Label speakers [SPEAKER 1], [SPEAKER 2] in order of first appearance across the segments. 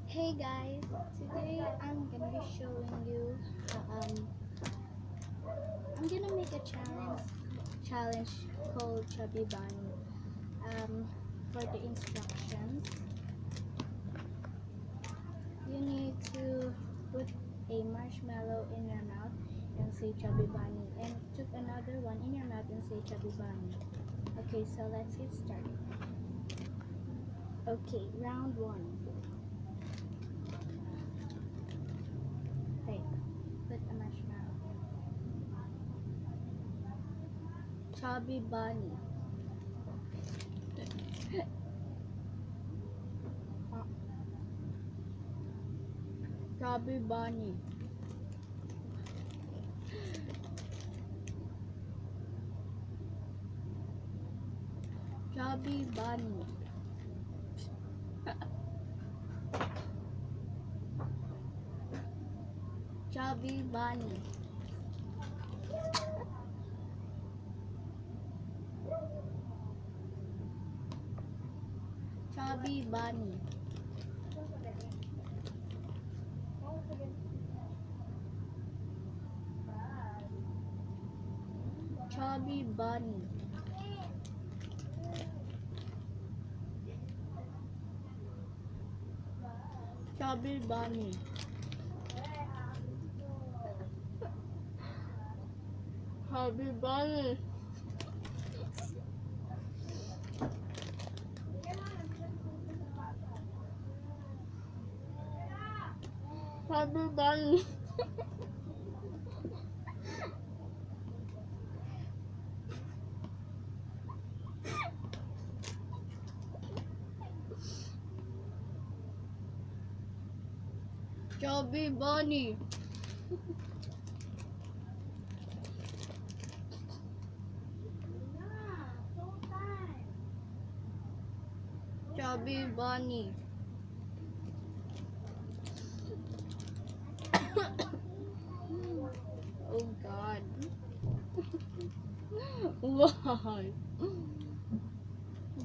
[SPEAKER 1] Hey guys, today I'm gonna be showing you I'm gonna make a challenge called Chubby Bunny. For the instructions, you need to put a marshmallow in your mouth and say Chubby Bunny, and took another one in your mouth and say Chubby Bunny. Okay, so let's get started. Okay, round one. Hey, put a marshmallow. Chubby Bunny. Chubby Bunny. Chubby Bunny. Chubby Bunny. Chubby Bunny. Chubby Bunny. Chubby Bunny. Chubby Bunny. Chubby Bunny. Chubby Bunny. Chubby Bunny. Oh God. Why?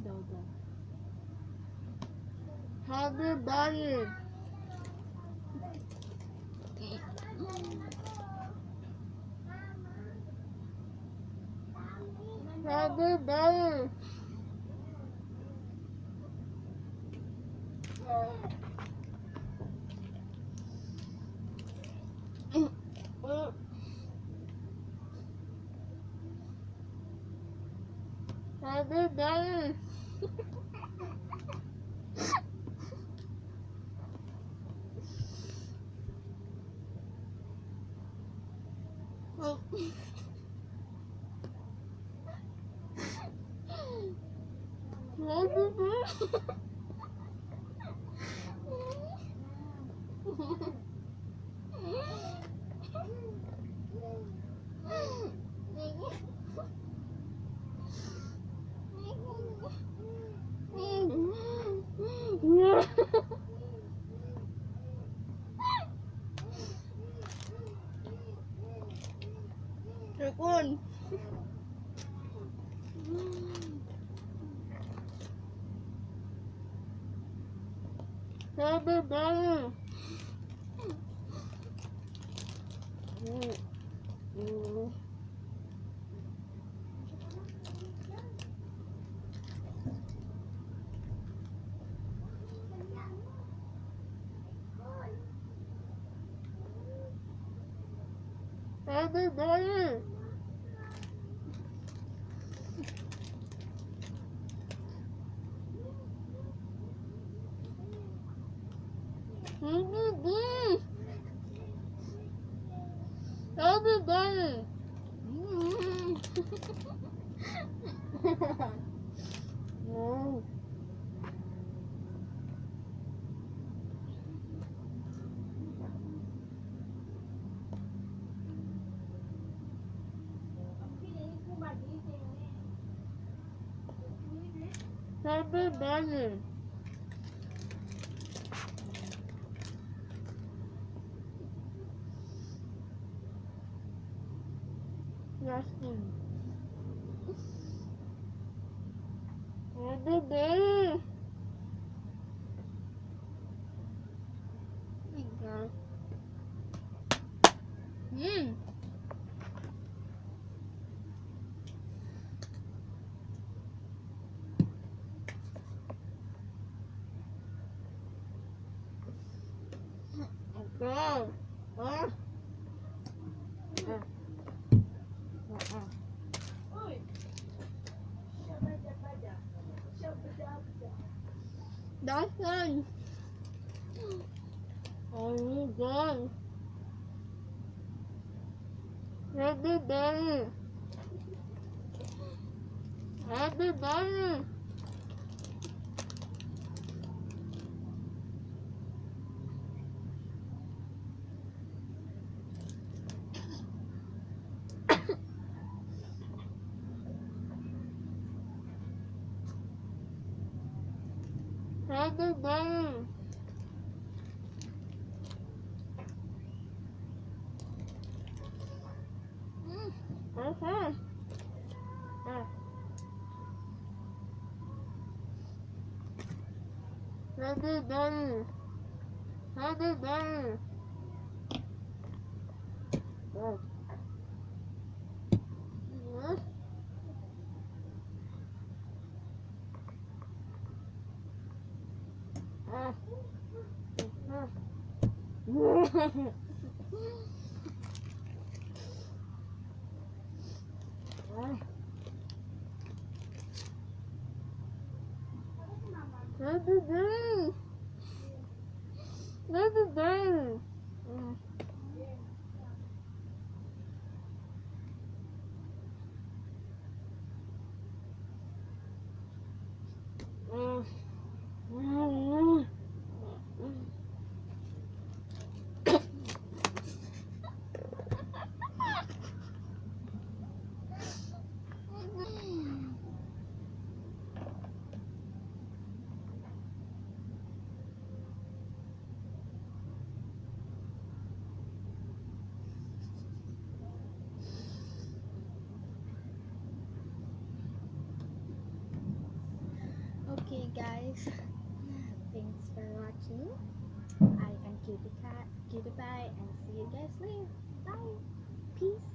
[SPEAKER 1] Dogo. Chubby Bunny. Chubby Bunny. Chubby Bunny. Oh. Chubby Bunny. Tekun. Chubby Bunny. Chubby Bunny. Chubby Bunny. No. Chubby Bunny. Justin. Chubby Bunny. Mmm. Okay. That's fun. Oh, good. Everybody. Everybody. Everybody. Okay. Everybody. Everybody. Everybody. Everybody. Okay, guys. Thanks for watching. I am Cutie Cat, Cutie Pie, and see you guys later. Bye. Peace.